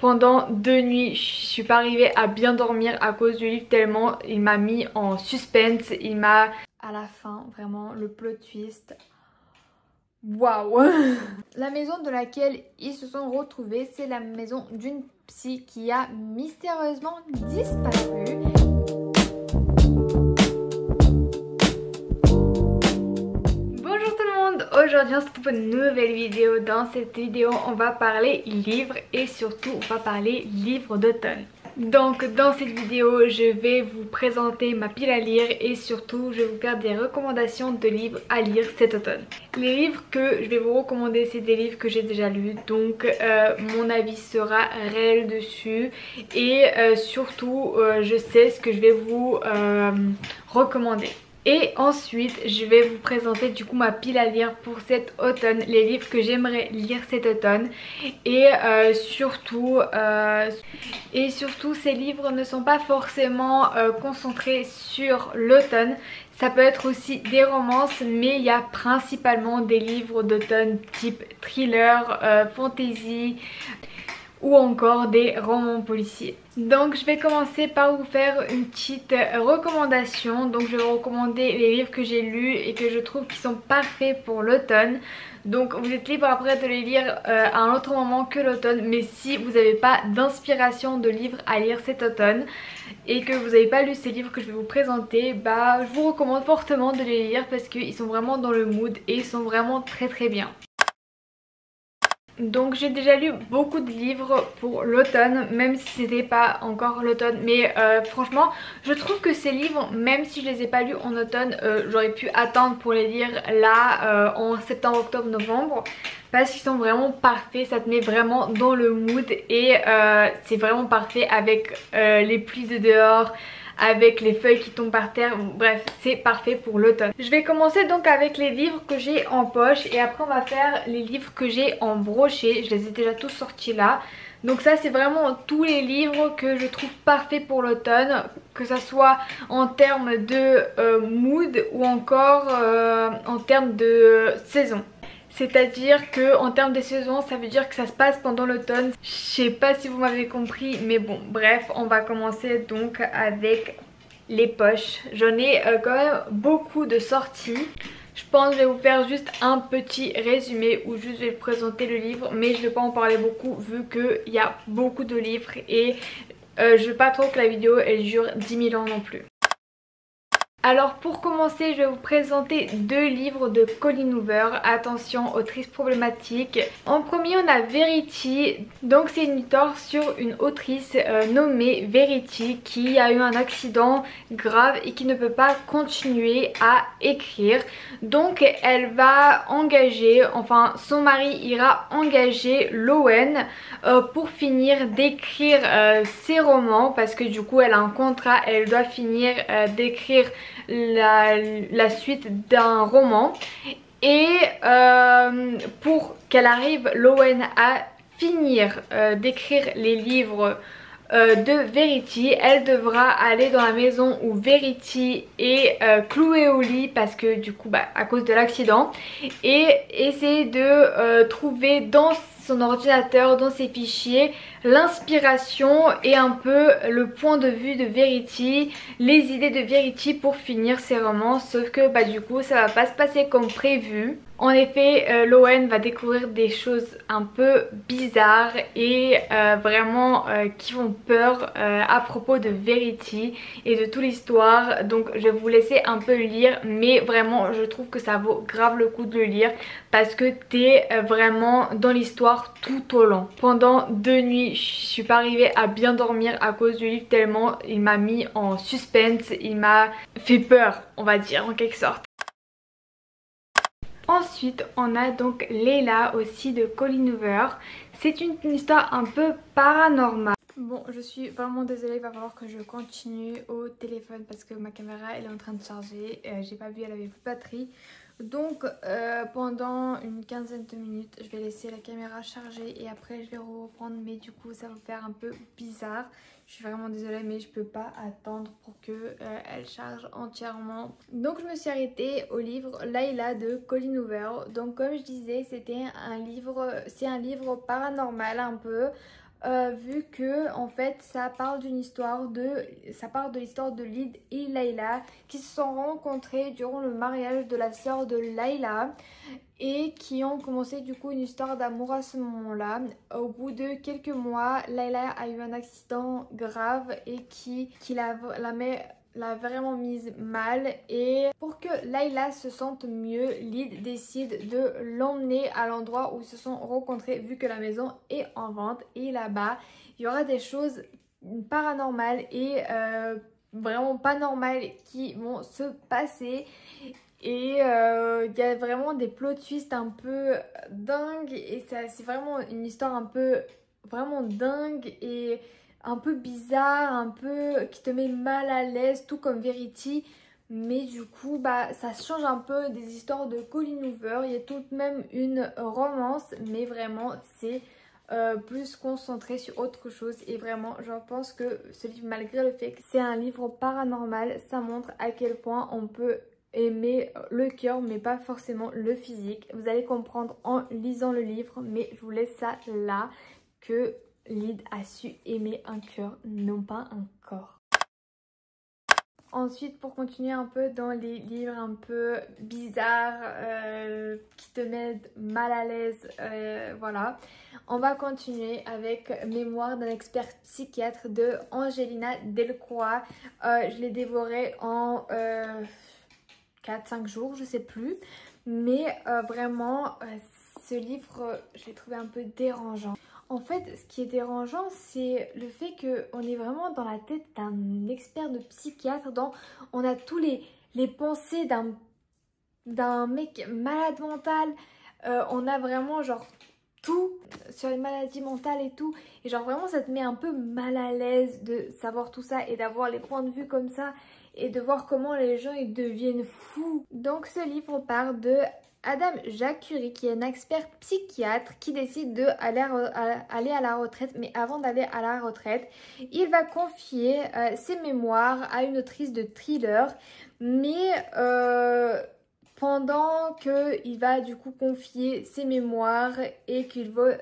Pendant 2 nuits, je suis pas arrivée à bien dormir à cause du livre tellement il m'a mis en suspense, il m'a... À la fin, vraiment, le plot twist. Waouh. La maison de laquelle ils se sont retrouvés, c'est la maison d'une psy qui a mystérieusement disparu. Bonjour tout le monde, aujourd'hui on se retrouve pour une nouvelle vidéo. Dans cette vidéo on va parler livres et surtout on va parler livres d'automne. Donc dans cette vidéo je vais vous présenter ma pile à lire et surtout je vais vous faire des recommandations de livres à lire cet automne. Les livres que je vais vous recommander c'est des livres que j'ai déjà lus, donc mon avis sera réel dessus et surtout je sais ce que je vais vous recommander. Et ensuite je vais vous présenter du coup ma pile à lire pour cet automne, les livres que j'aimerais lire cet automne et surtout ces livres ne sont pas forcément concentrés sur l'automne. Ça peut être aussi des romances, mais il y a principalement des livres d'automne type thriller, fantasy ou encore des romans policiers. Donc je vais commencer par vous faire une petite recommandation. Donc je vais vous recommander les livres que j'ai lus et que je trouve qui sont parfaits pour l'automne. Donc vous êtes libre après de les lire à un autre moment que l'automne. Mais si vous n'avez pas d'inspiration de livres à lire cet automne et que vous n'avez pas lu ces livres que je vais vous présenter, bah je vous recommande fortement de les lire parce qu'ils sont vraiment dans le mood et ils sont vraiment très bien. Donc j'ai déjà lu beaucoup de livres pour l'automne, même si c'était pas encore l'automne, mais franchement je trouve que ces livres, même si je les ai pas lus en automne, j'aurais pu attendre pour les lire là en septembre, octobre, novembre, parce qu'ils sont vraiment parfaits, ça te met vraiment dans le mood et c'est vraiment parfait avec les pluies de dehors, avec les feuilles qui tombent par terre, bref c'est parfait pour l'automne. Je vais commencer donc avec les livres que j'ai en poche et après on va faire les livres que j'ai en broché. Je les ai déjà tous sortis là. Donc ça c'est vraiment tous les livres que je trouve parfaits pour l'automne, que ça soit en termes de mood ou encore en termes de saison. C'est-à-dire que en termes de saison, ça veut dire que ça se passe pendant l'automne. Je sais pas si vous m'avez compris, mais bon, bref, on va commencer donc avec les poches. J'en ai quand même beaucoup de sorties. Je pense que je vais vous faire juste un petit résumé où juste je vais vous présenter le livre, mais je vais pas en parler beaucoup vu qu'il y a beaucoup de livres et je veux pas trop que la vidéo elle dure 10 000 ans non plus. Alors pour commencer, je vais vous présenter 2 livres de Colleen Hoover. Attention, autrice problématique. En premier, on a Verity. Donc c'est une histoire sur une autrice nommée Verity qui a eu un accident grave et qui ne peut pas continuer à écrire. Donc elle va engager, enfin son mari ira engager Lowen pour finir d'écrire ses romans, parce que du coup elle a un contrat, elle doit finir d'écrire la suite d'un roman et pour qu'elle arrive, Lowen, à finir d'écrire les livres de Verity, elle devra aller dans la maison où Verity est clouée au lit parce que du coup à cause de l'accident, et essayer de trouver dans son ordinateur, dans ses fichiers, l'inspiration et un peu le point de vue de Verity, les idées de Verity pour finir ses romans. Sauf que du coup ça va pas se passer comme prévu. En effet, Lowen va découvrir des choses un peu bizarres et vraiment qui font peur à propos de Verity et de toute l'histoire. Donc je vais vous laisser un peu lire, mais vraiment je trouve que ça vaut grave le coup de le lire parce que t'es vraiment dans l'histoire tout au long. Pendant 2 nuits, je suis pas arrivée à bien dormir à cause du livre tellement il m'a mis en suspense, il m'a fait peur, on va dire en quelque sorte. Ensuite on a donc Layla aussi de Colleen Hoover. C'est une histoire un peu paranormale. Bon, je suis vraiment désolée, il va falloir que je continue au téléphone parce que ma caméra elle est en train de charger, j'ai pas vu, elle avait plus de batterie. Donc pendant une quinzaine de minutes je vais laisser la caméra charger et après je vais reprendre, mais du coup ça va faire un peu bizarre. Je suis vraiment désolée mais je peux pas attendre pour que elle charge entièrement. Donc je me suis arrêtée au livre Layla de Colleen Hoover. Donc comme je disais, c'était un livre, c'est un livre paranormal un peu. vu que en fait ça parle de l'histoire de Lyd et Layla qui se sont rencontrés durant le mariage de la sœur de Layla et qui ont commencé du coup une histoire d'amour à ce moment-là. Au bout de quelques mois, Layla a eu un accident grave et qui l'a vraiment mise mal, et pour que Layla se sente mieux, Lyd décide de l'emmener à l'endroit où ils se sont rencontrés vu que la maison est en vente, et là-bas il y aura des choses paranormales et vraiment pas normales qui vont se passer. Et il y a vraiment des plot twists un peu dingues et c'est vraiment une histoire un peu vraiment dingue et un peu bizarre, un peu qui te met mal à l'aise, tout comme Verity. Mais du coup, bah, ça change un peu des histoires de Colleen Hoover. Il y a tout de même une romance, mais vraiment, c'est plus concentré sur autre chose. Et vraiment, je pense que ce livre, malgré le fait que c'est un livre paranormal, ça montre à quel point on peut aimer le cœur, mais pas forcément le physique. Vous allez comprendre en lisant le livre, mais je vous laisse ça là, que Lyd a su aimer un cœur, non pas un corps. Ensuite, pour continuer un peu dans les livres un peu bizarres qui te mettent mal à l'aise, voilà, on va continuer avec Mémoire d'un expert psychiatre de Angelina Delcroix. Je l'ai dévoré en 4-5 jours, je sais plus, mais vraiment ce livre, je l'ai trouvé un peu dérangeant. En fait, ce qui est dérangeant, c'est le fait qu'on est vraiment dans la tête d'un expert de psychiatre. On a tous les pensées d'un mec malade mental. On a vraiment genre tout sur les maladies mentales et tout. Et genre vraiment ça te met un peu mal à l'aise de savoir tout ça et d'avoir les points de vue comme ça. Et de voir comment les gens ils deviennent fous. Donc ce livre part de Adam Jacques Curie, qui est un expert psychiatre qui décide d'aller aller à la retraite. Mais avant d'aller à la retraite, il va confier ses mémoires à une autrice de thriller. Mais pendant qu'il va du coup confier ses mémoires et qu'il veut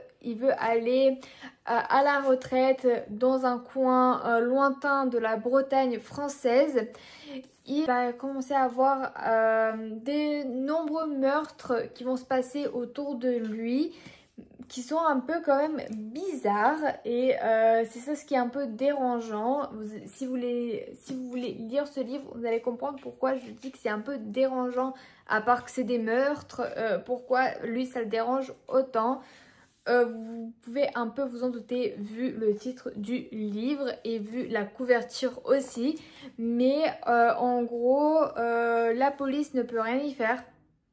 aller à la retraite dans un coin lointain de la Bretagne française, il va commencer à avoir des nombreux meurtres qui vont se passer autour de lui, qui sont un peu quand même bizarres, et c'est ça ce qui est un peu dérangeant. Si vous voulez lire ce livre, vous allez comprendre pourquoi je dis que c'est un peu dérangeant, à part que c'est des meurtres, pourquoi lui ça le dérange autant. Vous pouvez un peu vous en douter vu le titre du livre et vu la couverture aussi. Mais en gros, la police ne peut rien y faire,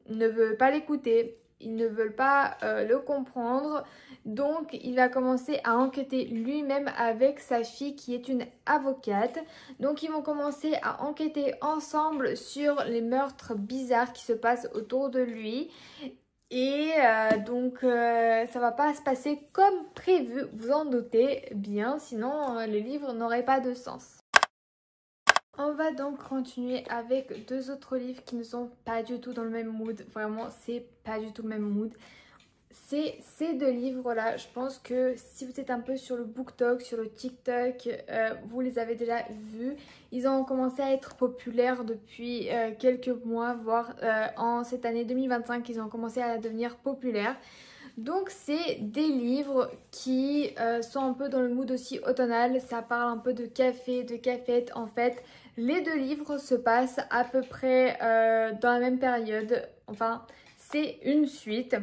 ne veut pas l'écouter. Ils ne veulent pas le comprendre. Donc il va commencer à enquêter lui-même avec sa fille qui est une avocate. Donc ils vont commencer à enquêter ensemble sur les meurtres bizarres qui se passent autour de lui. Et donc ça va pas se passer comme prévu, vous en doutez bien, sinon le livre n'aurait pas de sens. On va donc continuer avec deux autres livres qui ne sont pas du tout dans le même mood. Vraiment, c'est pas du tout le même mood. Ces deux livres-là, je pense que si vous êtes un peu sur le BookTok, sur le TikTok, vous les avez déjà vus. Ils ont commencé à être populaires depuis quelques mois, voire en cette année 2025, ils ont commencé à devenir populaires. Donc c'est des livres qui sont un peu dans le mood aussi automnal. Ça parle un peu de café, de cafette. En fait, les deux livres se passent à peu près dans la même période. Enfin, c'est une suite.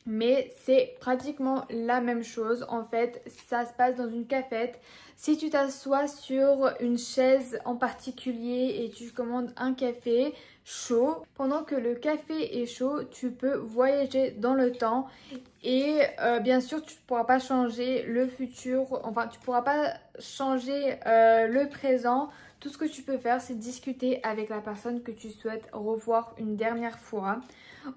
Mais c'est pratiquement la même chose. En fait, ça se passe dans une cafette. Si tu t'assois sur une chaise en particulier et tu commandes un café chaud, pendant que le café est chaud, tu peux voyager dans le temps. Et bien sûr, tu ne pourras pas changer le futur. Enfin, tu ne pourras pas changer le présent. Tout ce que tu peux faire, c'est discuter avec la personne que tu souhaites revoir une dernière fois,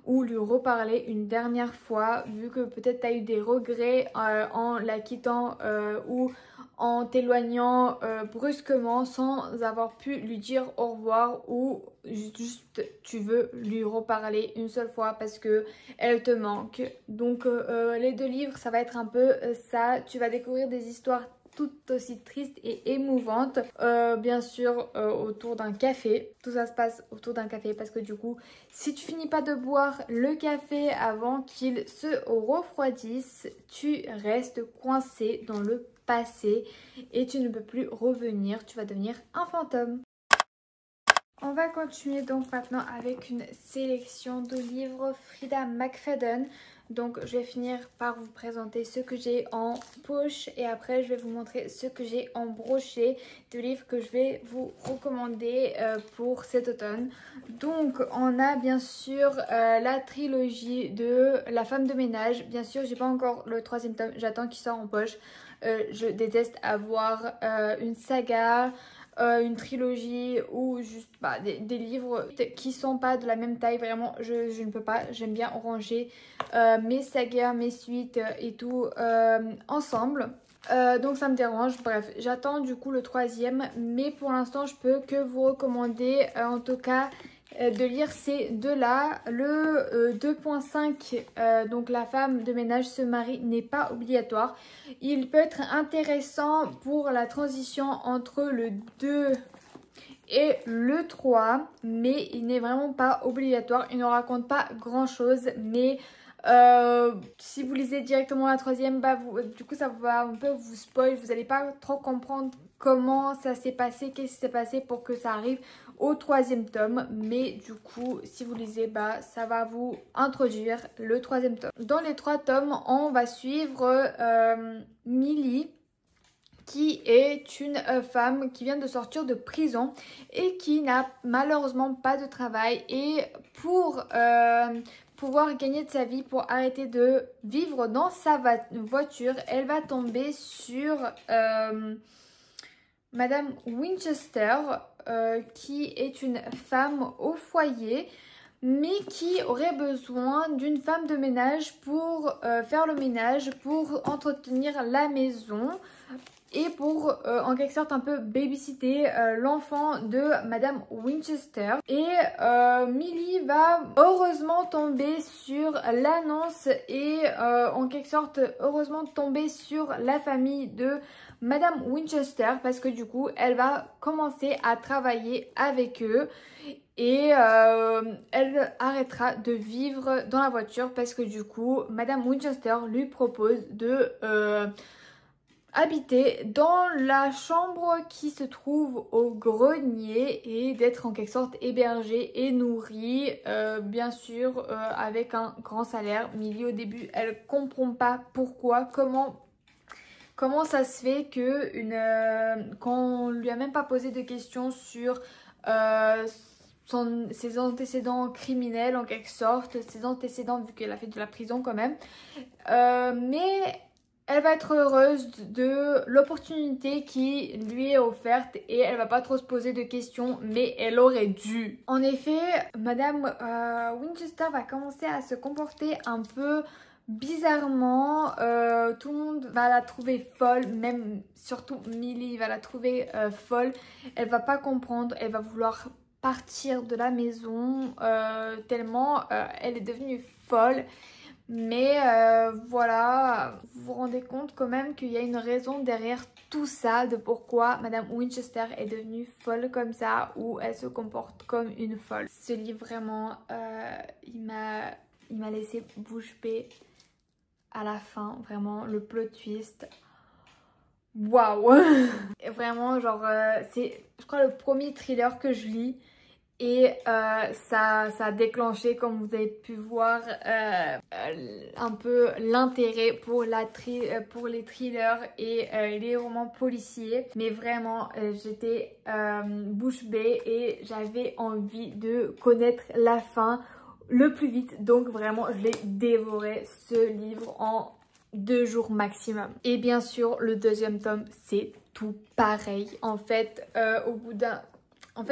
ou lui reparler une dernière fois, vu que peut-être tu as eu des regrets en la quittant ou en t'éloignant brusquement sans avoir pu lui dire au revoir ou juste tu veux lui reparler une seule fois parce que elle te manque. Donc les 2 livres ça va être un peu ça, tu vas découvrir des histoires tout aussi triste et émouvante, bien sûr autour d'un café. Tout ça se passe autour d'un café parce que du coup si tu finis pas de boire le café avant qu'il se refroidisse, tu restes coincé dans le passé et tu ne peux plus revenir, tu vas devenir un fantôme. On va continuer donc maintenant avec une sélection de livres Frida McFadden. Donc je vais finir par vous présenter ce que j'ai en poche et après je vais vous montrer ce que j'ai en brochet de livres que je vais vous recommander pour cet automne. Donc on a bien sûr la trilogie de La femme de ménage. Bien sûr j'ai pas encore le 3e tome, j'attends qu'il sorte en poche. Je déteste avoir une saga, une trilogie ou juste des livres qui sont pas de la même taille. Vraiment je ne peux pas, j'aime bien ranger mes sagas, mes suites et tout ensemble. Donc ça me dérange. Bref, j'attends du coup le 3e, mais pour l'instant je peux que vous recommander en tout cas de lire ces 2-là. Le 2.5, donc La femme de ménage se marie n'est pas obligatoire. Il peut être intéressant pour la transition entre le 2 et le 3, mais il n'est vraiment pas obligatoire. Il ne raconte pas grand chose, mais si vous lisez directement la 3e, du coup ça va un peu vous spoil. Vous n'allez pas trop comprendre comment ça s'est passé, qu'est-ce qui s'est passé pour que ça arrive au 3e tome. Mais du coup si vous lisez, ça va vous introduire le 3e tome. Dans les 3 tomes, on va suivre Millie, qui est une femme qui vient de sortir de prison et qui n'a malheureusement pas de travail. Et pour pouvoir gagner de sa vie, pour arrêter de vivre dans sa voiture, elle va tomber sur Madame Winchester, qui est une femme au foyer, mais qui aurait besoin d'une femme de ménage pour faire le ménage, pour entretenir la maison et pour en quelque sorte un peu babysitter l'enfant de Madame Winchester. Et Millie va heureusement tomber sur l'annonce et en quelque sorte heureusement tomber sur la famille de Madame Winchester parce que du coup elle va commencer à travailler avec eux. Et elle arrêtera de vivre dans la voiture parce que du coup Madame Winchester lui propose de habiter dans la chambre qui se trouve au grenier et d'être en quelque sorte hébergée et nourrie, bien sûr avec un grand salaire. Millie au début elle comprend pas pourquoi, comment ça se fait que qu'on lui a même pas posé de questions sur ses antécédents criminels en quelque sorte, ses antécédents vu qu'elle a fait de la prison quand même, mais elle va être heureuse de l'opportunité qui lui est offerte et elle va pas trop se poser de questions, mais elle aurait dû. En effet, Madame Winchester va commencer à se comporter un peu bizarrement. Tout le monde va la trouver folle, même surtout Millie va la trouver folle. Elle va pas comprendre, elle va vouloir partir de la maison tellement elle est devenue folle. Mais voilà, vous vous rendez compte quand même qu'il y a une raison derrière tout ça, de pourquoi Madame Winchester est devenue folle comme ça, ou elle se comporte comme une folle. Ce livre vraiment, il m'a laissé bouche bée à la fin, vraiment le plot twist. Waouh. Vraiment genre c'est je crois le premier thriller que je lis. Et ça a déclenché, comme vous avez pu voir, un peu l'intérêt pour les thrillers et les romans policiers. Mais vraiment, j'étais bouche bée et j'avais envie de connaître la fin le plus vite. Donc vraiment, je l'ai dévoré ce livre en 2 jours maximum. Et bien sûr, le 2e tome, c'est tout pareil. En fait,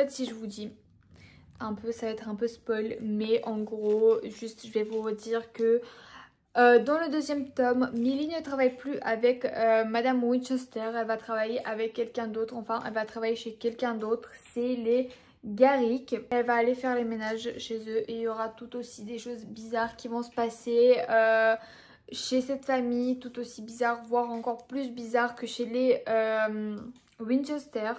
si je vous dis un peu, ça va être un peu spoil, mais en gros juste je vais vous redire que Dans le deuxième tome, Millie ne travaille plus avec Madame Winchester, elle va travailler avec quelqu'un d'autre, enfin elle va travailler chez quelqu'un d'autre, c'est les Garrick. Elle va aller faire les ménages chez eux et il y aura tout aussi des choses bizarres qui vont se passer chez cette famille, tout aussi bizarre, voire encore plus bizarre que chez les Winchester.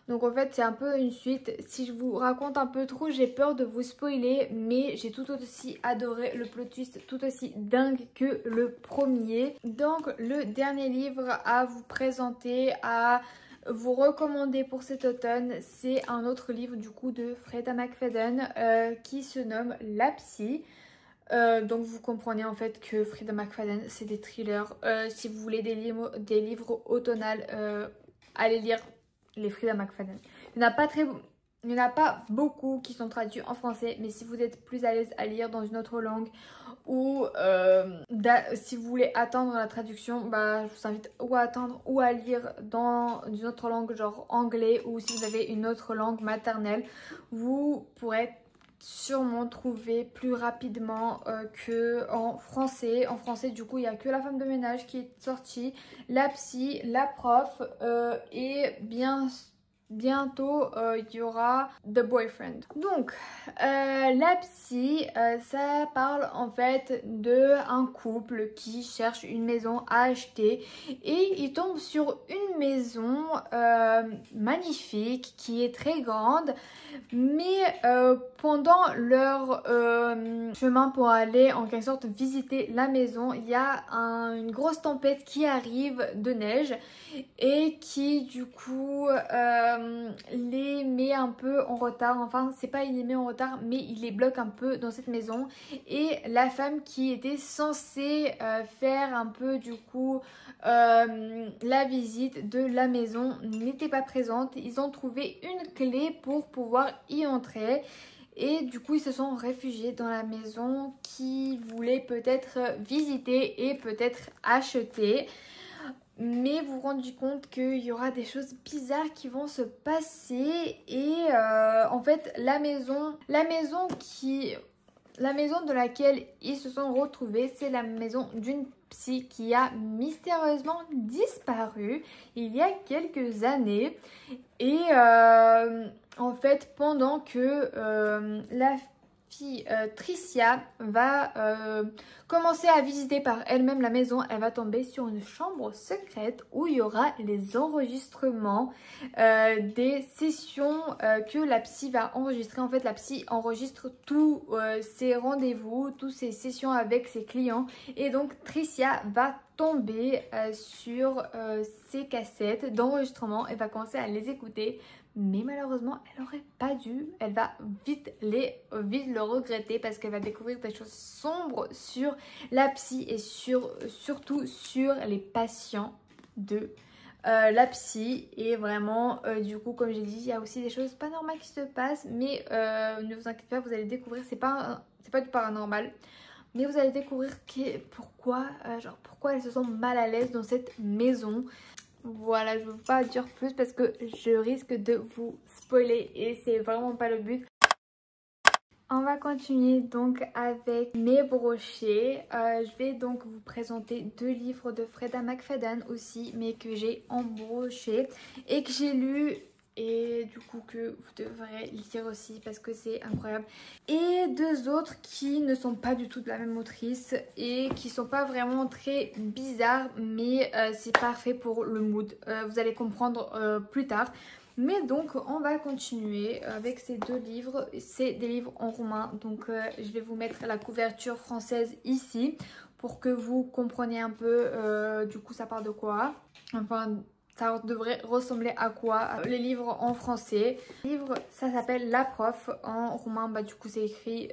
Donc en fait c'est un peu une suite. Si je vous raconte un peu trop, j'ai peur de vous spoiler, mais j'ai tout aussi adoré le plot twist, tout aussi dingue que le premier. Donc le dernier livre à vous présenter, à vous recommander pour cet automne, c'est un autre livre du coup de Freida McFadden qui se nomme La Psy. Donc vous comprenez en fait que Freida McFadden c'est des thrillers. Si vous voulez des livres automnales, allez lire les Freida McFadden. Il n'y en a pas beaucoup qui sont traduits en français, mais si vous êtes plus à l'aise à lire dans une autre langue ou si vous voulez attendre la traduction, bah, je vous invite ou à attendre ou à lire dans une autre langue, genre anglais, ou si vous avez une autre langue maternelle, vous pourrez sûrement trouver plus rapidement que en français. En français, du coup, il n'y a que La femme de ménage qui est sortie, La psy, La prof et bientôt il y aura The Boyfriend. Donc La psy, ça parle en fait de un couple qui cherche une maison à acheter et il tombe sur une maison magnifique qui est très grande, mais pendant leur chemin pour aller en quelque sorte visiter la maison, il y a une grosse tempête qui arrive de neige et qui du coup les met un peu en retard. Enfin c'est pas il les met en retard, mais il les bloque un peu dans cette maison. Et la femme qui était censée faire un peu du coup la visite de la maison n'était pas présente. Ils ont trouvé une clé pour pouvoir y entrer. Et du coup ils se sont réfugiés dans la maison qu'ils voulaient peut-être visiter et peut-être acheter. Mais vous vous rendez compte qu'il y aura des choses bizarres qui vont se passer. Et en fait la maison de laquelle ils se sont retrouvés, c'est la maison d'une psy qui a mystérieusement disparu il y a quelques années. Et en fait pendant que la fille Tricia va commencer à visiter par elle-même la maison, elle va tomber sur une chambre secrète où il y aura les enregistrements des sessions que la psy va enregistrer. En fait la psy enregistre tous ses rendez-vous, toutes ses sessions avec ses clients, et donc Tricia va tomber sur ces cassettes d'enregistrement et va commencer à les écouter. Mais malheureusement elle aurait pas dû, elle va vite le regretter parce qu'elle va découvrir des choses sombres sur la psy et surtout sur les patients de la psy. Et vraiment du coup comme j'ai dit, il y a aussi des choses pas normales qui se passent, mais ne vous inquiétez pas, vous allez découvrir, c'est pas du paranormal, mais vous allez découvrir pourquoi elles se sentent mal à l'aise dans cette maison. Voilà, je ne veux pas dire plus parce que je risque de vous spoiler et c'est vraiment pas le but. On va continuer donc avec mes brochets. Je vais donc vous présenter deux livres de Freida McFadden aussi, mais que j'ai embroché et que j'ai lu. Et du coup que vous devrez lire aussi parce que c'est incroyable. Et deux autres qui ne sont pas du tout de la même autrice et qui sont pas vraiment très bizarres, mais c'est parfait pour le mood. Vous allez comprendre plus tard. Mais donc on va continuer avec ces deux livres. C'est des livres en roumain, donc je vais vous mettre la couverture française ici pour que vous compreniez un peu du coup ça parle de quoi. Enfin ça devrait ressembler à quoi les livres en français. Le livre ça s'appelle La prof, en roumain bah du coup c'est écrit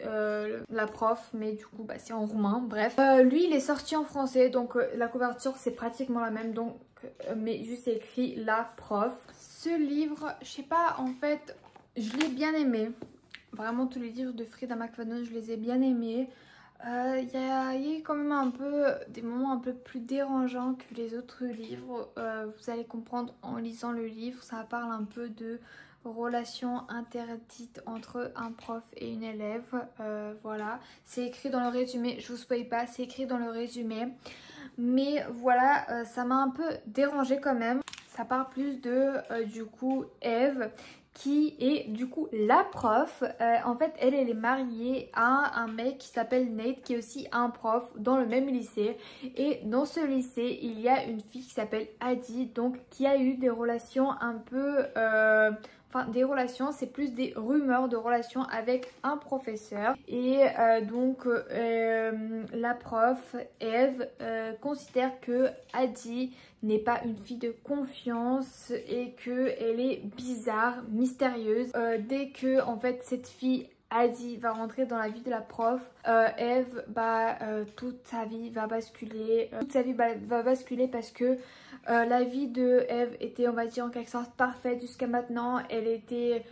La prof, mais du coup bah c'est en roumain, bref. Lui il est sorti en français, donc la couverture c'est pratiquement la même, donc mais juste c'est écrit La prof. Ce livre, je sais pas, en fait je l'ai bien aimé. Vraiment tous les livres de Freida McFadden je les ai bien aimés. Il y a eu quand même un peu des moments un peu plus dérangeants que les autres livres. Vous allez comprendre en lisant le livre, ça parle un peu de relation interdite entre un prof et une élève. Voilà, c'est écrit dans le résumé, je vous spoil pas, c'est écrit dans le résumé. Mais voilà, ça m'a un peu dérangée quand même. Ça part plus de du coup Eve qui est du coup la prof. En fait elle est mariée à un mec qui s'appelle Nate qui est aussi un prof dans le même lycée. Et dans ce lycée il y a une fille qui s'appelle Addie, donc qui a eu des relations un peu... Enfin des relations, c'est plus des rumeurs de relations avec un professeur. Et donc la prof Eve considère que Addie n'est pas une fille de confiance et qu'elle est bizarre, mystérieuse. Dès que en fait cette fille Addie va rentrer dans la vie de la prof, Eve, toute sa vie va basculer. Va basculer parce que la vie de Eve était, on va dire, en quelque sorte parfaite jusqu'à maintenant. Elle était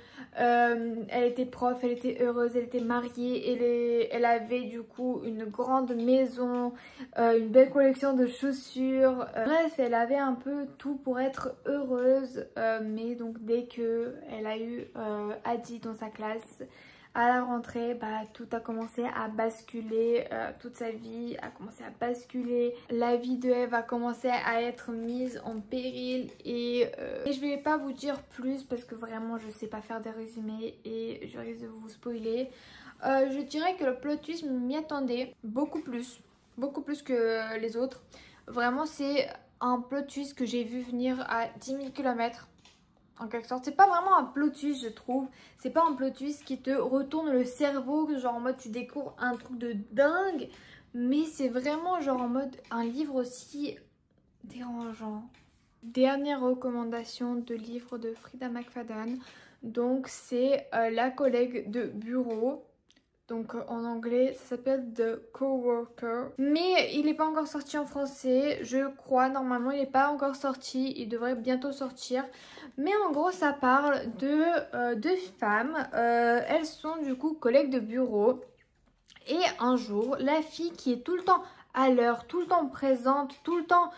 prof, elle était heureuse, elle était mariée, elle avait du coup une grande maison, une belle collection de chaussures. Bref, elle avait un peu tout pour être heureuse. Mais donc dès que elle a eu Addie dans sa classe, à la rentrée, tout a commencé à basculer, toute sa vie a commencé à basculer. La vie de Eve a commencé à être mise en péril et je vais pas vous dire plus parce que vraiment je sais pas faire des résumés et je risque de vous spoiler. Je dirais que le plot twist m'y attendait beaucoup plus que les autres. Vraiment c'est un plot twist que j'ai vu venir à 10 000 km. En quelque sorte, c'est pas vraiment un plot twist, je trouve. C'est pas un plot twist qui te retourne le cerveau, genre en mode tu découvres un truc de dingue. Mais c'est vraiment genre en mode un livre aussi dérangeant. Dernière recommandation de livre de Freida McFadden. Donc c'est La collègue de bureau. Donc en anglais ça s'appelle The Coworker. Mais il n'est pas encore sorti en français, je crois. Normalement il n'est pas encore sorti, il devrait bientôt sortir. Mais en gros ça parle de deux femmes. Elles sont du coup collègues de bureau. Et un jour la fille qui est tout le temps à l'heure, tout le temps présente, tout le temps...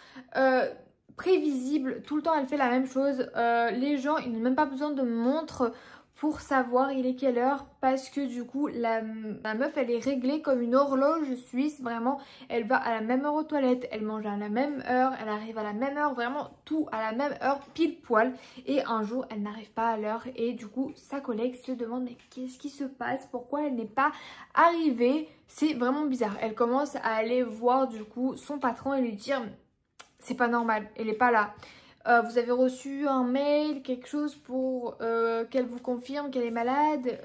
prévisible, tout le temps elle fait la même chose. Les gens ils n'ont même pas besoin de montre pour savoir il est quelle heure, parce que du coup la meuf elle est réglée comme une horloge suisse. Vraiment elle va à la même heure aux toilettes, elle mange à la même heure, elle arrive à la même heure, vraiment tout à la même heure pile poil. Et un jour elle n'arrive pas à l'heure et du coup sa collègue se demande mais qu'est-ce qui se passe, pourquoi elle n'est pas arrivée. C'est vraiment bizarre. Elle commence à aller voir du coup son patron et lui dire c'est pas normal, elle est pas là. Vous avez reçu un mail, quelque chose pour qu'elle vous confirme qu'elle est malade.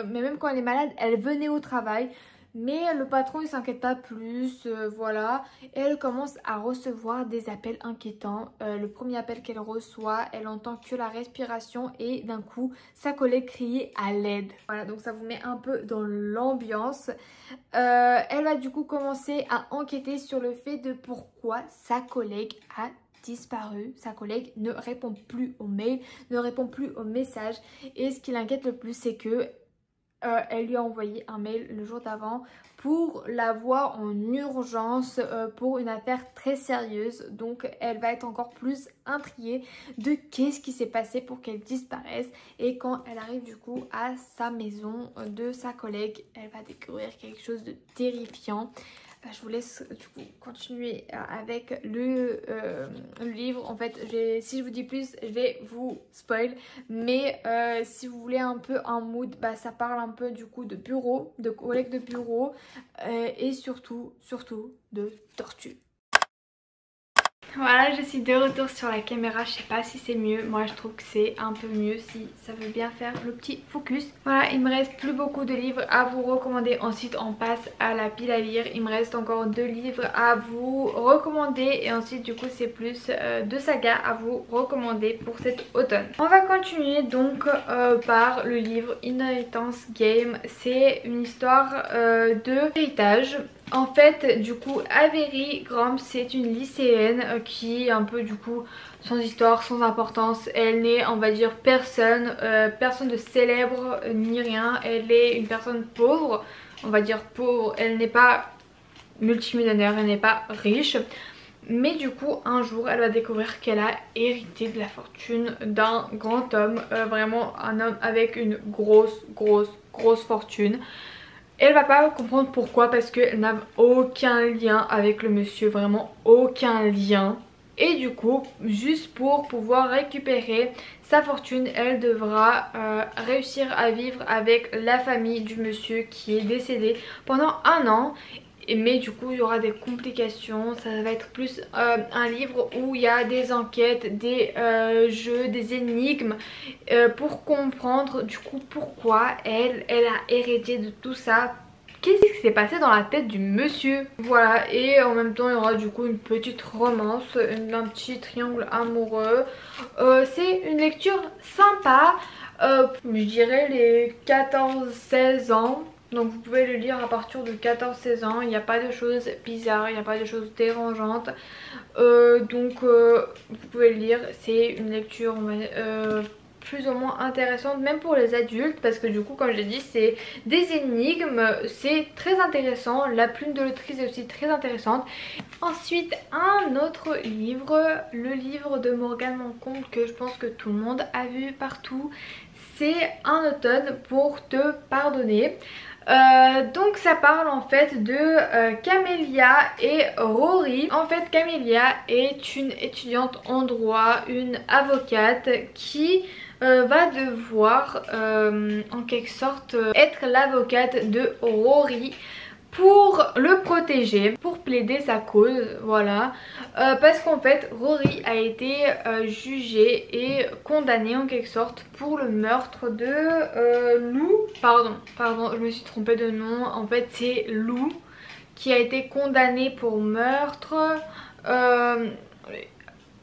Mais même quand elle est malade, elle venait au travail. Mais le patron il s'inquiète pas plus, voilà. Et elle commence à recevoir des appels inquiétants. Le premier appel qu'elle reçoit, elle entend que la respiration et d'un coup sa collègue criait à l'aide. Voilà, donc ça vous met un peu dans l'ambiance. Elle va du coup commencer à enquêter sur le fait de pourquoi sa collègue a disparu. Sa collègue ne répond plus aux mails, ne répond plus aux messages. Et ce qui l'inquiète le plus c'est que elle lui a envoyé un mail le jour d'avant pour la voir en urgence pour une affaire très sérieuse. Donc elle va être encore plus intriguée de qu'est-ce qui s'est passé pour qu'elle disparaisse. Et quand elle arrive du coup à sa maison de sa collègue, elle va découvrir quelque chose de terrifiant. Je vous laisse du coup continuer avec le livre. En fait, si je vous dis plus, je vais vous spoil. Mais si vous voulez un peu un mood, ça parle un peu du coup de bureau, de collègues de bureau et surtout de tortue. Voilà, je suis de retour sur la caméra, je sais pas si c'est mieux, moi je trouve que c'est un peu mieux si ça veut bien faire le petit focus. Voilà, il me reste plus beaucoup de livres à vous recommander, ensuite on passe à la pile à lire. Il me reste encore 2 livres à vous recommander et ensuite du coup c'est plus 2 sagas à vous recommander pour cet automne. On va continuer donc par le livre Inheritance Game. C'est une histoire de héritage. En fait, du coup, Avery Graham, c'est une lycéenne qui est un peu, du coup, sans histoire, sans importance. Elle n'est, on va dire, personne de célèbre ni rien. Elle est une personne pauvre, on va dire pauvre. Elle n'est pas multimillionnaire, elle n'est pas riche. Mais du coup un jour elle va découvrir qu'elle a hérité de la fortune d'un grand homme, vraiment un homme avec une grosse fortune. Elle va pas comprendre pourquoi, parce qu'elle n'a aucun lien avec le monsieur, vraiment aucun lien. Et du coup, juste pour pouvoir récupérer sa fortune, elle devra réussir à vivre avec la famille du monsieur qui est décédé pendant un an. Mais du coup il y aura des complications, ça va être plus un livre où il y a des enquêtes, des jeux, des énigmes pour comprendre du coup pourquoi elle a hérité de tout ça. Qu'est-ce qui s'est passé dans la tête du monsieur? Voilà, et en même temps il y aura du coup une petite romance, un petit triangle amoureux. C'est une lecture sympa, je dirais les 14-16 ans. Donc vous pouvez le lire à partir de 14-16 ans, il n'y a pas de choses bizarres, il n'y a pas de choses dérangeantes. Vous pouvez le lire, c'est une lecture plus ou moins intéressante même pour les adultes, parce que du coup comme j'ai dit c'est des énigmes, c'est très intéressant, la plume de l'autrice est aussi très intéressante. Ensuite un autre livre, le livre de Morgane Moncombe que je pense que tout le monde a vu partout, c'est Un automne pour te pardonner. Donc ça parle en fait de Camélia et Rory. En fait Camélia est une étudiante en droit, une avocate qui va devoir en quelque sorte être l'avocate de Rory pour le protéger, pour plaider sa cause, voilà. Parce qu'en fait Rory a été jugée et condamnée en quelque sorte pour le meurtre de Lou. Pardon, je me suis trompée de nom, en fait c'est Lou qui a été condamnée pour meurtre,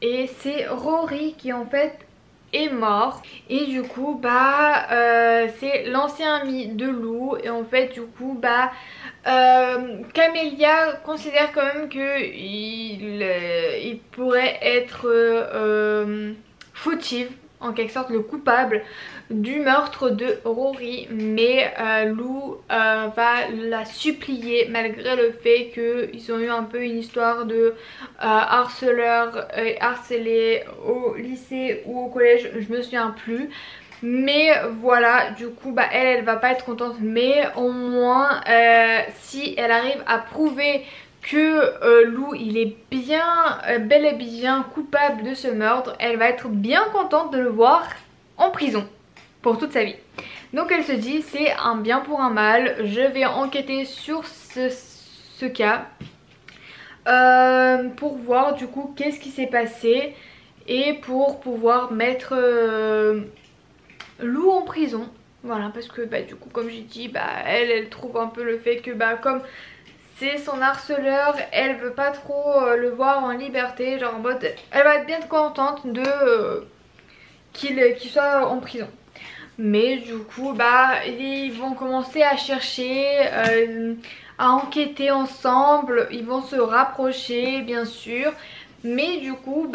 et c'est Rory qui en fait est mort. Et du coup c'est l'ancien ami de Lou, et en fait du coup Camélia considère quand même que il pourrait être fautif, en quelque sorte le coupable du meurtre de Rory, mais Lou va la supplier malgré le fait qu'ils ont eu un peu une histoire de harceleur et harcelé au lycée ou au collège, je me souviens plus. Mais voilà, du coup elle va pas être contente, mais au moins si elle arrive à prouver que Lou il est bien bel et bien coupable de ce meurtre, elle va être bien contente de le voir en prison pour toute sa vie. Donc elle se dit c'est un bien pour un mal, je vais enquêter sur ce cas pour voir du coup qu'est-ce qui s'est passé et pour pouvoir mettre Lou en prison. Voilà, parce que du coup comme j'ai dit elle trouve un peu le fait que comme c'est son harceleur, elle veut pas trop le voir en liberté, genre en mode elle va être bien contente de qu'il soit en prison. Mais du coup ils vont commencer à chercher, à enquêter ensemble, ils vont se rapprocher bien sûr, mais du coup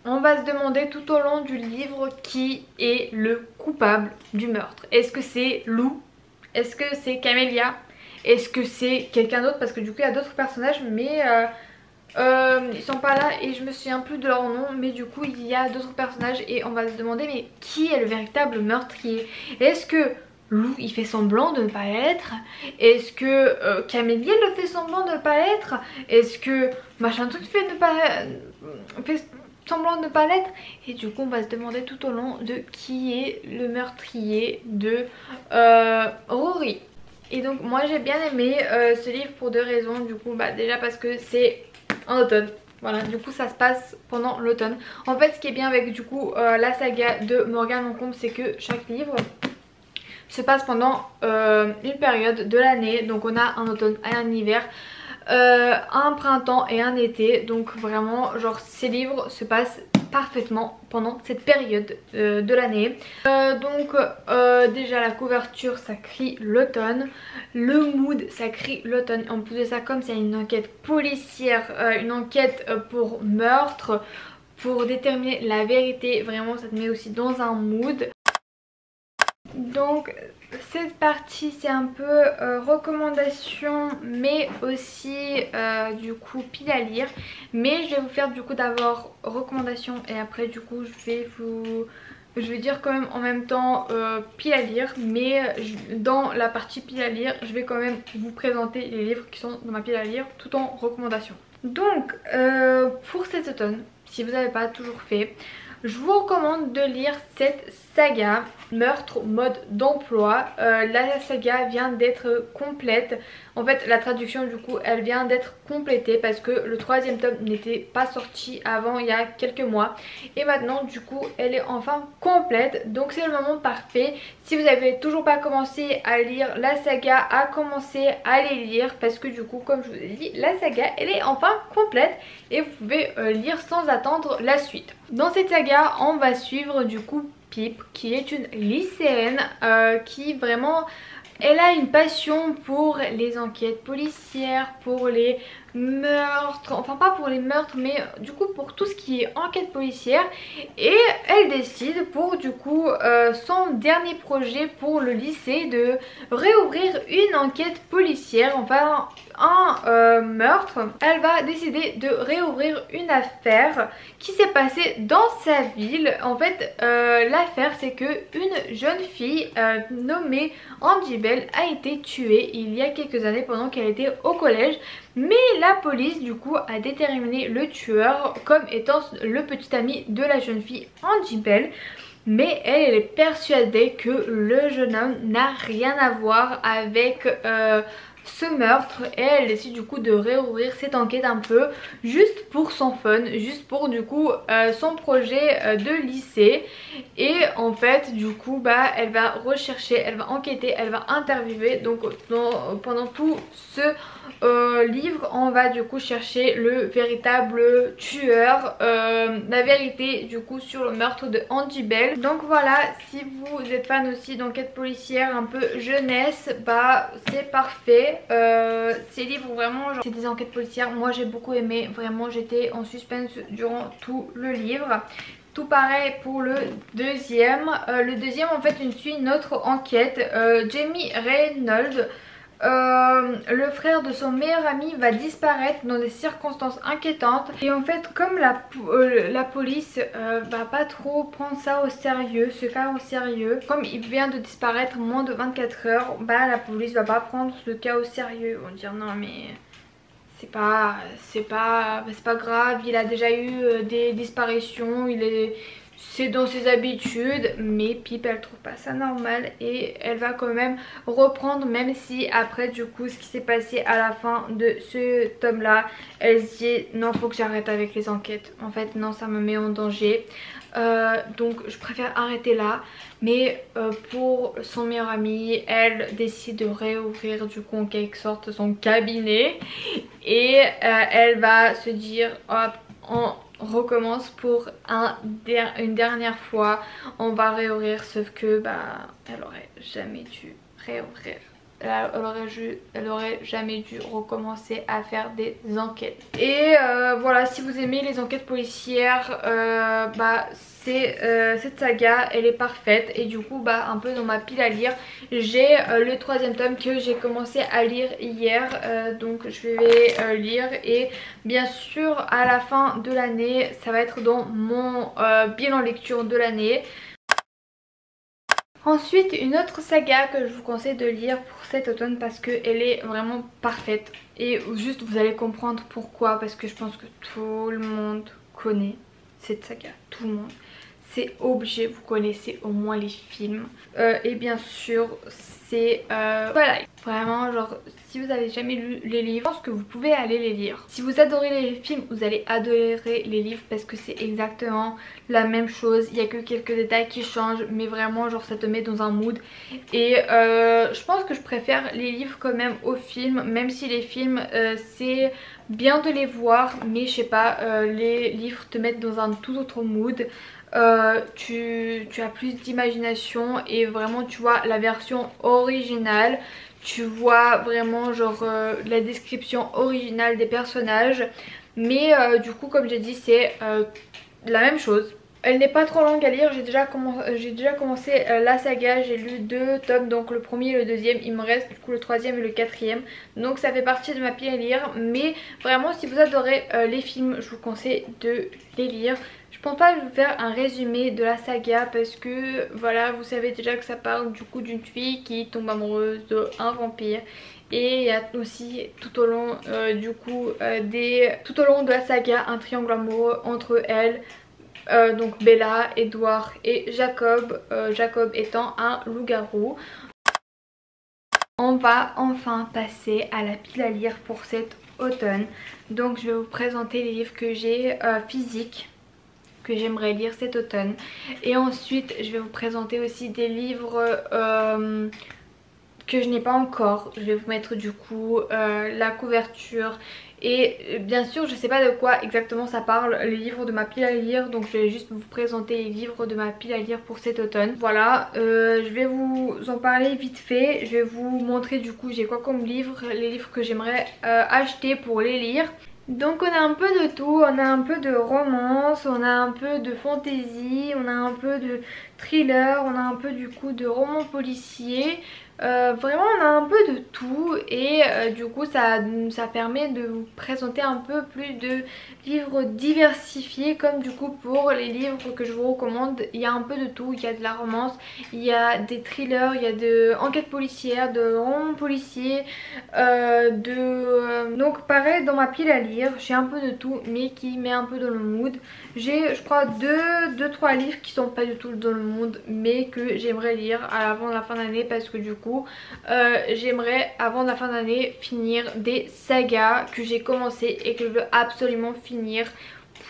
on va se demander tout au long du livre qui est le coupable du meurtre. Est-ce que c'est Lou? Est-ce que c'est Camélia? Est-ce que c'est quelqu'un d'autre? Parce que du coup il y a d'autres personnages, mais ils sont pas là et je me souviens plus de leur nom. Mais du coup il y a d'autres personnages et on va se demander mais qui est le véritable meurtrier? Est-ce que Lou il fait semblant de ne pas l'être? Est-ce que Camélia le fait semblant de ne pas l'être? Est-ce que machin truc fait semblant de ne pas l'être? Et du coup on va se demander tout au long de qui est le meurtrier de Rory. Et donc moi j'ai bien aimé ce livre pour deux raisons. Du coup déjà parce que c'est en automne. Voilà, du coup ça se passe pendant l'automne. En fait ce qui est bien avec du coup la saga de Morgane Moncombe, c'est que chaque livre se passe pendant une période de l'année. Donc on a un automne et un hiver, un printemps et un été. Donc vraiment genre ces livres se passent parfaitement pendant cette période de l'année. Déjà la couverture ça crie l'automne, le mood ça crie l'automne. En plus de ça, comme c'est une enquête policière, une enquête pour meurtre, pour déterminer la vérité, vraiment ça te met aussi dans un mood. Donc cette partie c'est un peu recommandations mais aussi du coup pile à lire. Mais je vais vous faire du coup d'abord recommandations et après du coup je vais dire quand même en même temps pile à lire. Mais dans la partie pile à lire je vais quand même vous présenter les livres qui sont dans ma pile à lire tout en recommandations. Donc pour cet automne, si vous n'avez pas toujours fait, je vous recommande de lire cette saga Meurtre mode d'emploi. La saga vient d'être complète. En fait la traduction du coup elle vient d'être complétée parce que le troisième tome n'était pas sorti avant il y a quelques mois. Et maintenant du coup elle est enfin complète. Donc c'est le moment parfait. Si vous n'avez toujours pas commencé à lire la saga, à commencer à les lire. Parce que du coup comme je vous ai dit, la saga elle est enfin complète. Et vous pouvez lire sans attendre la suite. Dans cette saga on va suivre du coup Pip qui est une lycéenne qui vraiment elle a une passion pour les enquêtes policières, pour les meurtres, enfin pas pour les meurtres mais du coup pour tout ce qui est enquête policière. Et elle décide pour du coup son dernier projet pour le lycée de réouvrir une enquête policière, enfin un meurtre. Elle va décider de réouvrir une affaire qui s'est passée dans sa ville. En fait l'affaire c'est que une jeune fille nommée Angie Bell a été tuée il y a quelques années pendant qu'elle était au collège. Mais la police du coup a déterminé le tueur comme étant le petit ami de la jeune fille Angie Bell. Mais elle est persuadée que le jeune homme n'a rien à voir avec ce meurtre. Et elle décide du coup de réouvrir cette enquête un peu juste pour son fun, juste pour du coup son projet de lycée. Et en fait du coup bah elle va rechercher, elle va enquêter, elle va interviewer. Donc pendant tout ce livre on va du coup chercher le véritable tueur, la vérité du coup sur le meurtre de Angie Bell. Donc voilà, si vous êtes fan aussi d'enquête policière un peu jeunesse, bah c'est parfait. Ces livres vraiment genre, c'est des enquêtes policières, moi j'ai beaucoup aimé, vraiment j'étais en suspense durant tout le livre. Tout pareil pour le deuxième. Le deuxième en fait suit une autre enquête. Jamie Reynolds, le frère de son meilleur ami, va disparaître dans des circonstances inquiétantes. Et en fait comme la police va pas trop prendre ça au sérieux, ce cas au sérieux, comme il vient de disparaître moins de 24 heures, bah la police va pas prendre ce cas au sérieux. Ils vont dire non mais c'est pas grave, il a déjà eu des disparitions, c'est dans ses habitudes. Mais Pip elle trouve pas ça normal et elle va quand même reprendre, même si après du coup ce qui s'est passé à la fin de ce tome là, elle se dit non faut que j'arrête avec les enquêtes, en fait non ça me met en danger. Donc je préfère arrêter là. Mais pour son meilleur ami, elle décide de réouvrir du coup en quelque sorte son cabinet. Et elle va se dire hop, on recommence pour une dernière fois, on va réouvrir. Sauf que bah elle aurait jamais dû réouvrir. Elle aurait jamais dû recommencer à faire des enquêtes. Et voilà, si vous aimez les enquêtes policières, bah cette saga elle est parfaite. Et du coup bah un peu dans ma pile à lire, j'ai le troisième tome que j'ai commencé à lire hier. Donc je vais lire, et bien sûr à la fin de l'année ça va être dans mon bilan lecture de l'année. Ensuite une autre saga que je vous conseille de lire pour cet automne parce qu'elle est vraiment parfaite. Et juste vous allez comprendre pourquoi, parce que je pense que tout le monde connaît cette saga, tout le monde. C'est obligé, vous connaissez au moins les films. Et bien sûr c'est voilà, vraiment genre si vous avez jamais lu les livres, je pense que vous pouvez aller les lire. Si vous adorez les films, vous allez adorer les livres parce que c'est exactement la même chose. Il y a que quelques détails qui changent, mais vraiment genre ça te met dans un mood. Et je pense que je préfère les livres quand même aux films, même si les films c'est bien de les voir, mais je sais pas, les livres te mettent dans un tout autre mood. Tu as plus d'imagination et vraiment tu vois la version originale, tu vois vraiment genre la description originale des personnages. Mais du coup comme j'ai dit c'est la même chose. Elle n'est pas trop longue à lire, j'ai déjà commencé la saga, j'ai lu 2 tomes, donc le premier et le deuxième, il me reste du coup le troisième et le quatrième, donc ça fait partie de ma pile à lire. Mais vraiment si vous adorez les films, je vous conseille de les lire. Je pense pas vous faire un résumé de la saga parce que voilà, vous savez déjà que ça parle du coup d'une fille qui tombe amoureuse d'un vampire. Et il y a aussi tout au long tout au long de la saga un triangle amoureux entre elle, donc Bella, Edward et Jacob, Jacob étant un loup-garou. On va enfin passer à la pile à lire pour cet automne. Donc je vais vous présenter les livres que j'ai physiques que j'aimerais lire cet automne. Et ensuite je vais vous présenter aussi des livres que je n'ai pas encore. Je vais vous mettre du coup la couverture. Et bien sûr je sais pas de quoi exactement ça parle, les livres de ma pile à lire. Donc je vais juste vous présenter les livres de ma pile à lire pour cet automne. Voilà, je vais vous en parler vite fait. Je vais vous montrer du coup j'ai quoi comme livres, les livres que j'aimerais acheter pour les lire. Donc on a un peu de tout, on a un peu de romance, on a un peu de fantasy, on a un peu de thriller, on a un peu du coup de roman policier. Vraiment on a un peu de tout et du coup ça permet de vous présenter un peu plus de livres diversifiés. Comme du coup pour les livres que je vous recommande, il y a un peu de tout. Il y a de la romance, il y a des thrillers, il y a de enquêtes policières, de romans policiers, donc pareil dans ma pile à lire j'ai un peu de tout mais qui met un peu dans le mood. J'ai je crois 2-3 livres qui sont pas du tout dans le mood mais que j'aimerais lire avant la fin d'année parce que du coup j'aimerais avant la fin d'année finir des sagas que j'ai commencé et que je veux absolument finir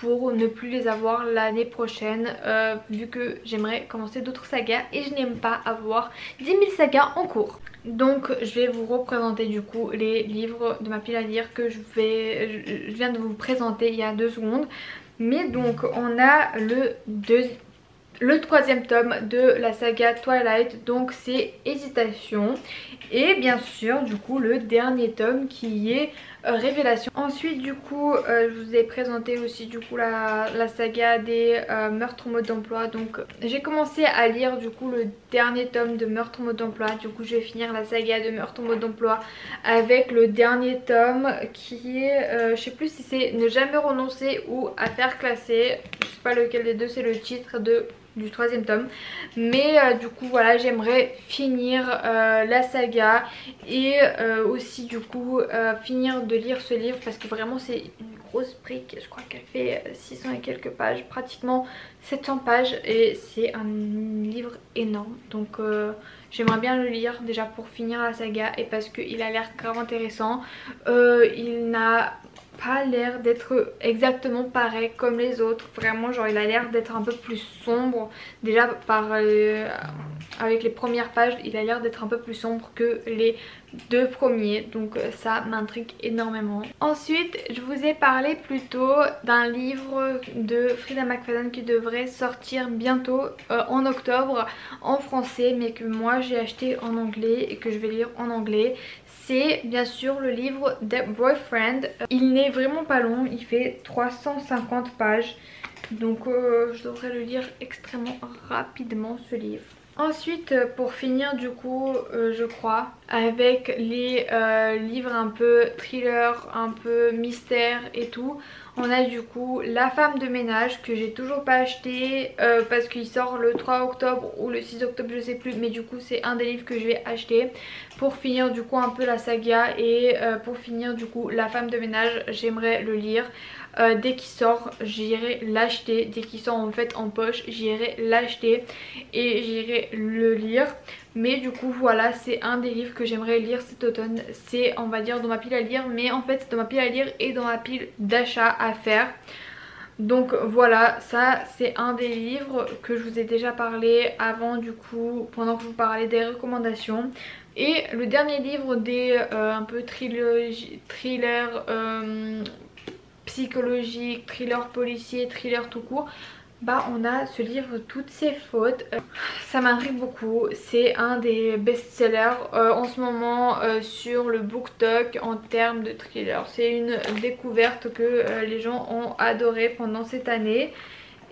pour ne plus les avoir l'année prochaine, vu que j'aimerais commencer d'autres sagas et je n'aime pas avoir 10 000 sagas en cours. Donc je vais vous représenter du coup les livres de ma pile à lire que je viens de vous présenter il y a 2 secondes. Mais donc on a le troisième tome de la saga Twilight, donc c'est Hésitation. Et bien sûr du coup le dernier tome qui est Révélation. Ensuite du coup je vous ai présenté aussi du coup la saga des meurtres en mode d'emploi. Donc j'ai commencé à lire du coup le dernier tome de meurtres en mode d'emploi. Du coup je vais finir la saga de meurtres en mode d'emploi avec le dernier tome qui est je sais plus si c'est Ne jamais renoncer ou Affaires classées. Je sais pas lequel des deux c'est le titre du troisième tome. Mais du coup voilà, j'aimerais finir la saga et aussi du coup finir de lire ce livre parce que vraiment c'est une grosse brique. Je crois qu'elle fait 600 et quelques pages, pratiquement 700 pages, et c'est un livre énorme. Donc j'aimerais bien le lire déjà pour finir la saga et parce qu'il a l'air grave intéressant. Il n'a pas l'air d'être exactement pareil comme les autres. Vraiment genre il a l'air d'être un peu plus sombre. Déjà avec les premières pages il a l'air d'être un peu plus sombre que les 2 premiers. Donc ça m'intrigue énormément. Ensuite je vous ai parlé plutôt d'un livre de Freida McFadden qui devrait sortir bientôt en octobre en français, mais que moi j'ai acheté en anglais et que je vais lire en anglais. C'est bien sûr le livre The Boyfriend. Il n'est vraiment pas long, il fait 350 pages. Donc je devrais le lire extrêmement rapidement ce livre. Ensuite pour finir du coup je crois avec les livres un peu thriller, un peu mystère et tout, on a du coup La femme de ménage que j'ai toujours pas acheté parce qu'il sort le 3 octobre ou le 6 octobre je sais plus, mais du coup c'est un des livres que je vais acheter pour finir du coup un peu la saga. Et pour finir du coup La femme de ménage j'aimerais le lire. Dès qu'il sort j'irai l'acheter, dès qu'il sort en fait en poche j'irai l'acheter et j'irai le lire. Mais du coup voilà, c'est un des livres que j'aimerais lire cet automne. C'est on va dire dans ma pile à lire, mais en fait c'est dans ma pile à lire et dans ma pile d'achat à faire. Donc voilà, ça c'est un des livres que je vous ai déjà parlé avant du coup, pendant que je vous parlais des recommandations. Et le dernier livre des un peu thriller psychologique, thriller policier, thriller tout court, bah on a ce livre Toutes ses fautes. Ça m'intrigue beaucoup, c'est un des best-sellers en ce moment sur le BookTok en termes de thriller. C'est une découverte que les gens ont adoré pendant cette année.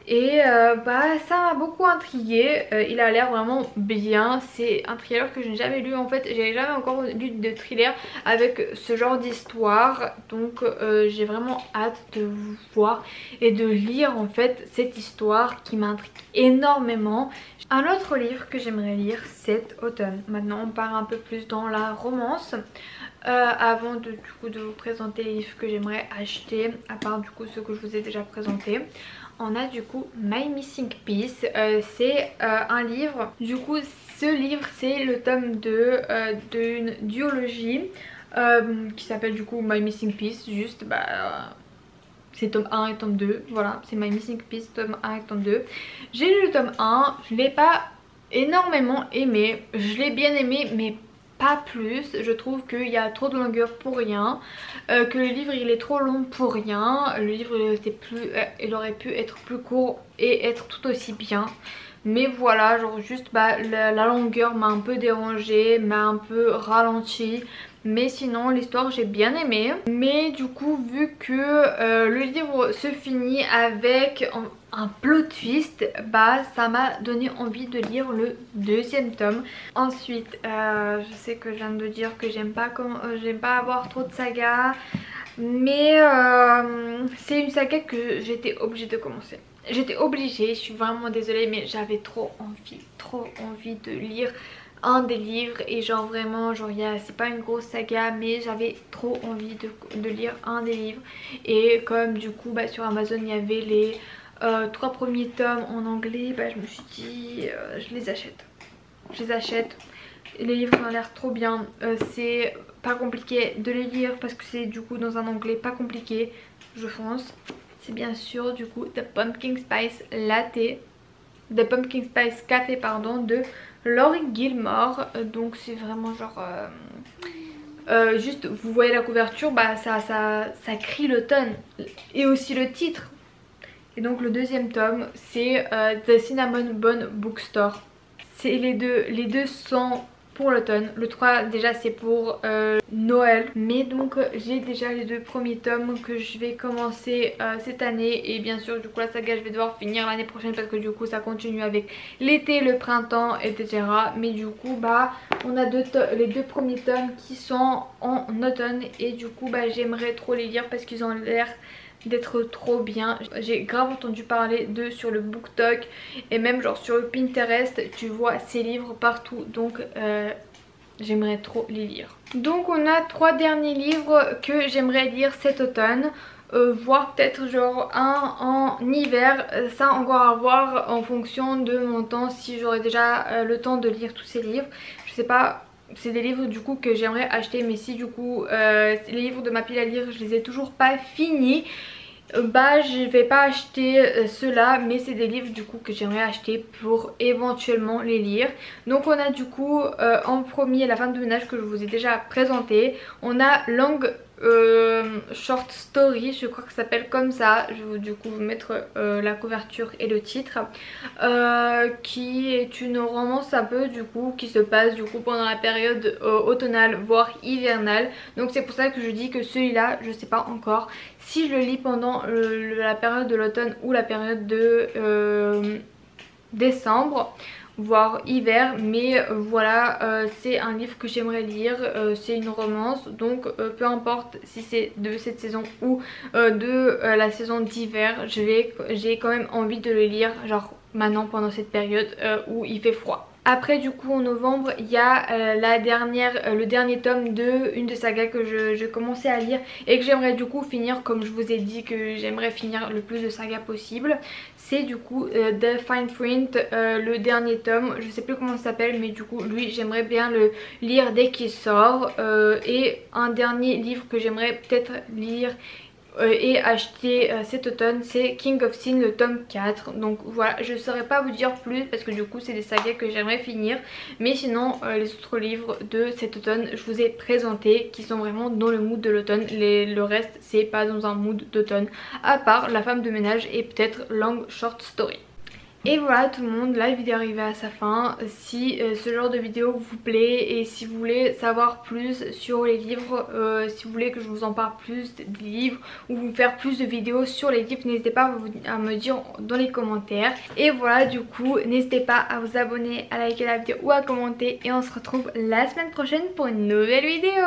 Et bah ça m'a beaucoup intriguée, il a l'air vraiment bien, c'est un thriller que je n'ai jamais lu en fait, j'ai jamais encore lu de thriller avec ce genre d'histoire, donc j'ai vraiment hâte de voir et de lire en fait cette histoire qui m'intrigue énormément. Un autre livre que j'aimerais lire cet automne, maintenant on part un peu plus dans la romance. Avant du coup de vous présenter les livres que j'aimerais acheter, à part du coup ceux que je vous ai déjà présentés, on a du coup My Missing Piece. C'est un livre, du coup ce livre c'est le tome 2 d'une duologie qui s'appelle du coup My Missing Piece, juste c'est tome 1 et tome 2, voilà, c'est My Missing Piece tome 1 et tome 2. J'ai lu le tome 1, je l'ai pas énormément aimé, je l'ai bien aimé mais pas plus. Je trouve qu'il y a trop de longueur pour rien, que le livre il est trop long pour rien. Le livre il aurait pu être plus court et être tout aussi bien. Mais voilà, genre juste la longueur m'a un peu dérangée, m'a un peu ralenti. Mais sinon l'histoire j'ai bien aimé. Mais du coup vu que le livre se finit avec un plot twist, ça m'a donné envie de lire le deuxième tome. Ensuite je sais que je viens de dire que j'aime pas avoir trop de sagas, mais c'est une saga que j'étais obligée de commencer. J'étais obligée, je suis vraiment désolée, mais j'avais trop envie de lire un des livres. Et genre vraiment, genre c'est pas une grosse saga, mais j'avais trop envie de lire un des livres. Et comme du coup sur Amazon il y avait les 3 premiers tomes en anglais, je me suis dit je les achète. Je les achète. Les livres ont l'air trop bien, c'est pas compliqué de les lire parce que c'est du coup dans un anglais pas compliqué, je pense. C'est bien sûr du coup The Pumpkin Spice Latte, The Pumpkin Spice Café pardon, de Laurie Gilmore. Donc c'est vraiment genre juste vous voyez la couverture, ça crie l'automne, et aussi le titre. Et donc le deuxième tome c'est The Cinnamon Bun Bookstore. C'est les deux sont pour l'automne. Le 3 déjà c'est pour Noël. Mais donc j'ai déjà les 2 premiers tomes que je vais commencer cette année. Et bien sûr du coup la saga je vais devoir finir l'année prochaine parce que du coup ça continue avec l'été, le printemps, etc. Mais du coup on a les 2 premiers tomes qui sont en automne. Et du coup j'aimerais trop les lire parce qu'ils ont l'air d'être trop bien. J'ai grave entendu parler d'eux sur le BookTok et même genre sur le Pinterest, tu vois ces livres partout, donc j'aimerais trop les lire. Donc on a 3 derniers livres que j'aimerais lire cet automne, voire peut-être genre un en hiver, ça encore à voir en fonction de mon temps, si j'aurai déjà le temps de lire tous ces livres, je sais pas. C'est des livres du coup que j'aimerais acheter, mais si du coup les livres de ma pile à lire je les ai toujours pas finis, je vais pas acheter ceux-là, mais c'est des livres du coup que j'aimerais acheter pour éventuellement les lire. Donc on a du coup en premier La femme de ménage que je vous ai déjà présenté. On a Long Short Story, je crois que ça s'appelle comme ça. Je vais du coup vous mettre la couverture et le titre, qui est une romance un peu du coup qui se passe du coup pendant la période automnale voire hivernale. Donc c'est pour ça que je dis que celui-là je sais pas encore si je le lis pendant la période de l'automne ou la période de décembre voire hiver, mais voilà, c'est un livre que j'aimerais lire, c'est une romance, donc peu importe si c'est de cette saison ou de la saison d'hiver, j'ai quand même envie de le lire genre maintenant pendant cette période où il fait froid. Après du coup en novembre il y a le dernier tome de une des sagas que je commençais à lire et que j'aimerais du coup finir, comme je vous ai dit que j'aimerais finir le plus de sagas possible. C'est du coup The Fine Print, le dernier tome, je sais plus comment ça s'appelle, mais du coup lui j'aimerais bien le lire dès qu'il sort. Et un dernier livre que j'aimerais peut-être lire et acheter cet automne, c'est King of Sin le tome 4. Donc voilà, je ne saurais pas vous dire plus parce que du coup c'est des sagas que j'aimerais finir, mais sinon les autres livres de cet automne je vous ai présenté qui sont vraiment dans le mood de l'automne. Le reste c'est pas dans un mood d'automne, à part La femme de ménage et peut-être Long Short Story. Et voilà tout le monde, la vidéo est arrivée à sa fin. Si ce genre de vidéo vous plaît et si vous voulez savoir plus sur les livres, si vous voulez que je vous en parle plus des livres ou vous faire plus de vidéos sur les livres, n'hésitez pas à me dire dans les commentaires. Et voilà, du coup n'hésitez pas à vous abonner, à liker la vidéo ou à commenter, et on se retrouve la semaine prochaine pour une nouvelle vidéo.